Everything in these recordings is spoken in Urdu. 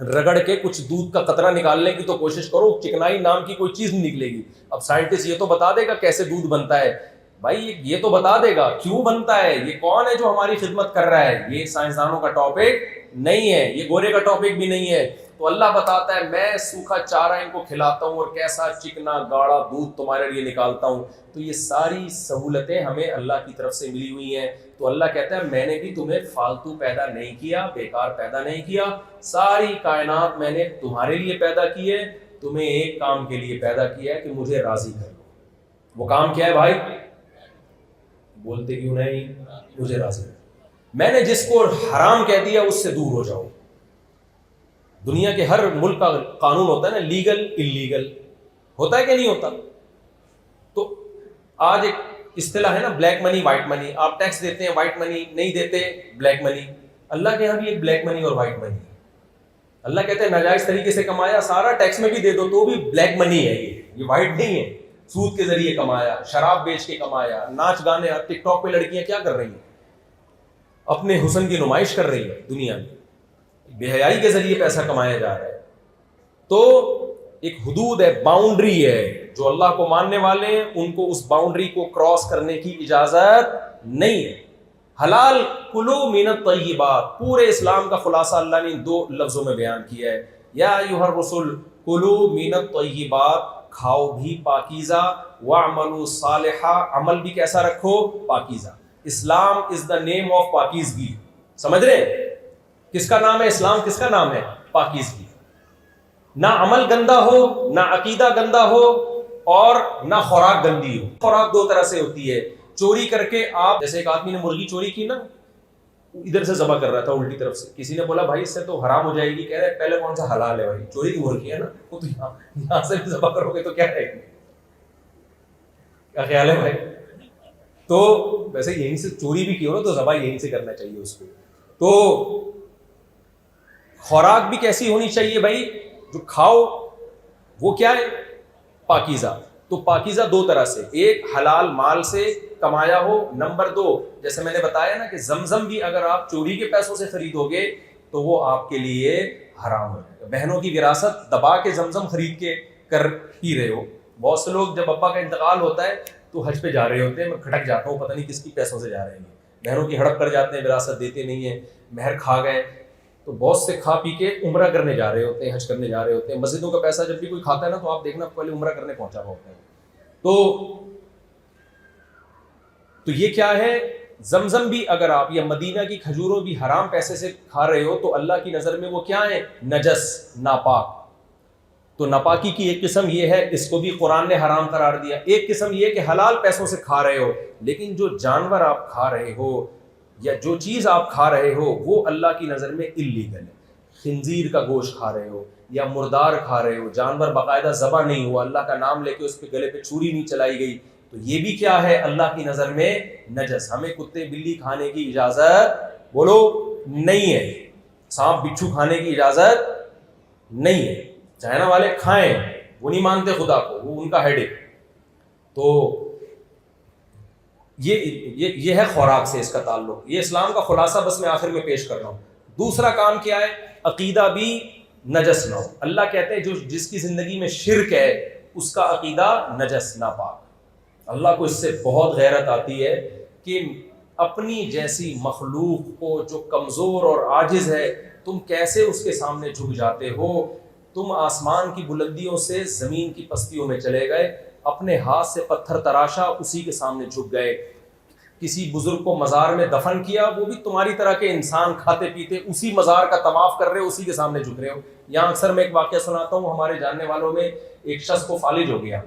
رگڑ کے کچھ دودھ کا قطرہ نکالنے کی تو کوشش کرو, چکنائی نام کی کوئی چیز نہیں نکلے گی. اب سائنٹسٹ یہ تو بتا دے گا کیسے دودھ بنتا ہے بھائی, یہ تو بتا دے گا کیوں بنتا ہے, یہ کون ہے جو ہماری خدمت کر رہا ہے. یہ سائنسدانوں کا ٹاپک نہیں ہے, یہ گورے کا ٹاپک بھی نہیں ہے. تو اللہ بتاتا ہے میں سوکھا چارہ ان کو کھلاتا ہوں اور کیسا چکنا گاڑا دودھ تمہارے لیے نکالتا ہوں. تو یہ ساری سہولتیں ہمیں اللہ کی طرف سے ملی ہوئی ہیں. تو اللہ کہتا ہے میں نے بھی تمہیں فالتو پیدا نہیں کیا, بیکار پیدا نہیں کیا. ساری کائنات میں نے تمہارے لیے پیدا کی ہے, تمہیں ایک کام کے لیے پیدا کیا ہے کہ مجھے راضی کر لو. وہ کام کیا ہے بھائی؟ بولتے کیوں نہیں؟ مجھے راضی کر. میں نے جس کو حرام کہہ دیا اس سے دور ہو جاؤ. دنیا کے ہر ملک کا قانون ہوتا ہے نا, لیگل انلیگل ہوتا ہے کہ نہیں ہوتا. تو آج ایک اصطلاح ہے نا بلیک منی وائٹ منی. آپ ٹیکس دیتے ہیں وائٹ منی, نہیں دیتے بلیک منی. اللہ کے یہاں بھی ایک بلیک منی اور وائٹ منی ہے. اللہ کہتے ہیں ناجائز طریقے سے کمایا سارا ٹیکس میں بھی دے دو تو بھی بلیک منی ہے, یہ وائٹ نہیں ہے. سود کے ذریعے کمایا, شراب بیچ کے کمایا, ناچ گانے. ٹک ٹاک پہ لڑکیاں کیا کر رہی ہیں؟ اپنے حسن کی نمائش کر رہی ہے دنیا میں, بے حیائی کے ذریعے پیسہ کمایا جا رہا ہے. تو ایک حدود ہے, باؤنڈری ہے, جو اللہ کو ماننے والے ہیں ان کو اس باؤنڈری کو کراس کرنے کی اجازت نہیں ہے. حلال کلو من الطیبات, پورے اسلام کا خلاصہ اللہ نے 2 لفظوں میں بیان کیا ہے. یا ایھا الرسل کلو من الطیبات, کھاؤ بھی پاکیزہ, واعملوا صالحا, عمل بھی کیسا رکھو؟ پاکیزہ. اسلام از دا نیم آف پاکیزگی. سمجھ رہے ہیں کس کا نام ہے اسلام؟ کس کا نام ہے؟ پاکیزگی. نہ عمل گندا ہو, نہ عقیدہ گندا ہو, اور نہ خوراک گندی ہو. خوراک 2 طرح سے ہوتی ہے. چوری کر کے آپ, جیسے ایک آدمی نے مرغی چوری کی نا, ادھر سے ذبح کر رہا تھا الٹی طرف سے, کسی نے بولا بھائی اس سے تو حرام ہو جائے گی. کہہ رہے پہلے کون سا حلال ہے بھائی؟ چوری کی مرغی ہے نا, وہ تو یہاں سے بھی ذبح کرو گے تو کیا رہے گی؟ کیا خیال ہے بھائی؟ تو ویسے یہیں سے چوری بھی کی ہو نا تو ذبح یہیں سے کرنا چاہیے اس کو. تو خوراک بھی کیسی ہونی چاہیے بھائی؟ جو کھاؤ وہ کیا ہے؟ پاکیزہ. تو پاکیزہ 2 طرح سے, ایک حلال مال سے کمایا ہو, نمبر 2 جیسے میں نے بتایا نا کہ زمزم بھی اگر آپ چوری کے پیسوں سے خریدو گے تو وہ آپ کے لیے حرام ہو جائے گا. بہنوں کی وراثت دبا کے زمزم خرید کے کر پی رہے ہو. بہت سے لوگ جب ابا کا انتقال ہوتا ہے تو حج پہ جا رہے ہوتے ہیں, میں کھٹک جاتا ہوں پتہ نہیں کس کی پیسوں سے جا رہے ہیں. بہنوں کی ہڑپ کر جاتے ہیں, وراثت دیتے نہیں ہیں, مہر کھا گئے. تو بہت سے کھا پی کے عمرہ کرنے جا رہے ہوتے ہیں, حج کرنے جا رہے ہوتے ہیں. مسجدوں کا پیسہ جب بھی کوئی کھاتا ہے نا تو آپ دیکھنا پہلے عمرہ کرنے پہنچا ہوا ہوتا ہے. تو یہ کیا ہے؟ زمزم بھی اگر آپ, یا مدینہ کی کھجوروں بھی حرام پیسے سے کھا رہے ہو تو اللہ کی نظر میں وہ کیا ہے؟ نجس, ناپاک. تو ناپاکی کی ایک قسم یہ ہے, اس کو بھی قرآن نے حرام قرار دیا. ایک قسم یہ کہ حلال پیسوں سے کھا رہے ہو, لیکن جو جانور آپ کھا رہے ہو یا جو چیز آپ کھا رہے ہو وہ اللہ کی نظر میں اللیگل ہے. خنزیر کا گوشت کھا رہے ہو یا مردار کھا رہے ہو, جانور باقاعدہ ذبح نہیں ہوا, اللہ کا نام لے کے اس پہ گلے پہ چھری نہیں چلائی گئی, تو یہ بھی کیا ہے؟ اللہ کی نظر میں نجس. ہمیں کتے بلی کھانے کی اجازت بولو نہیں ہے, سانپ بچھو کھانے کی اجازت نہیں ہے. چائنا والے کھائیں, وہ نہیں مانتے خدا کو, وہ ان کا ہیڈک. تو یہ ہے خوراک سے اس کا تعلق. یہ اسلام کا خلاصہ بس میں آخر میں پیش کر رہا ہوں. دوسرا کام کیا ہے؟ عقیدہ بھی نجس نہ ہو. اللہ کہتے ہیں جس کی زندگی میں شرک ہے اس کا عقیدہ نجس, ناپاک. اللہ کو اس سے بہت غیرت آتی ہے کہ اپنی جیسی مخلوق کو جو کمزور اور عاجز ہے تم کیسے اس کے سامنے جھک جاتے ہو. تم آسمان کی بلندیوں سے زمین کی پستیوں میں چلے گئے, اپنے ہاتھ سے پتھر تراشا اسی کے سامنے جھک گئے. کسی بزرگ کو مزار میں دفن کیا, وہ بھی تمہاری طرح کے انسان کھاتے پیتے اسی مزار کا طواف کر رہے ہو, اسی کے سامنے جھک رہے ہو. یہاں اکثر میں ایک واقعہ سناتا ہوں, ہمارے جاننے والوں میں ایک شخص کو فالج ہو گیا,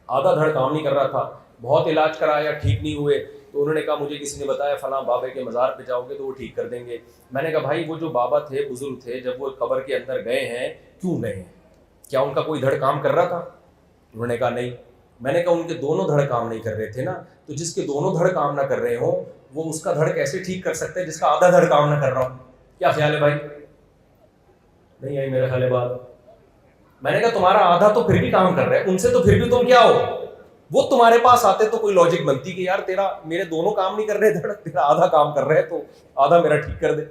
آدھا دھڑ کام نہیں کر رہا تھا, بہت علاج کرایا ٹھیک نہیں ہوئے. تو انہوں نے کہا مجھے کسی نے بتایا فلاں بابا کے مزار پہ جاؤ گے تو وہ ٹھیک کر دیں گے. میں نے کہا بھائی وہ جو بابا تھے, بزرگ تھے, جب وہ قبر کے اندر گئے ہیں کیوں گئے ہیں؟ کیا ان کا کوئی دھڑ کام کر رہا تھا؟ انہوں نے کہا نہیں. میں نے کہا ان کے دونوں دھڑ کام نہیں کر رہے تھے نا, تو جس کے دونوں دھڑ کام نہ کر رہے ہوں وہ اس کا دھڑ کیسے ٹھیک کر سکتے ہیں جس کا آدھا دھڑ کام نہ کر رہا ہوں؟ کیا خیال ہے بھائی؟ نہیں آئی میرا خیال ہے بات. میں نے کہا تمہارا آدھا تو پھر بھی کام کر رہا ہے, ان سے تو پھر بھی تم کیا ہو؟ وہ تمہارے پاس آتے تو کوئی لاجک بنتی کہ یار تیرا میرے دونوں کام نہیں کر رہے دھڑ, تیرا آدھا کام کر رہے تو آدھا میرا ٹھیک کر دے.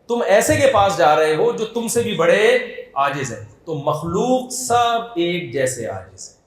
تم ایسے کے پاس جا رہے ہو جو تم سے بھی بڑے عاجز ہیں. تو مخلوق سب ایک جیسے عاجز ہیں.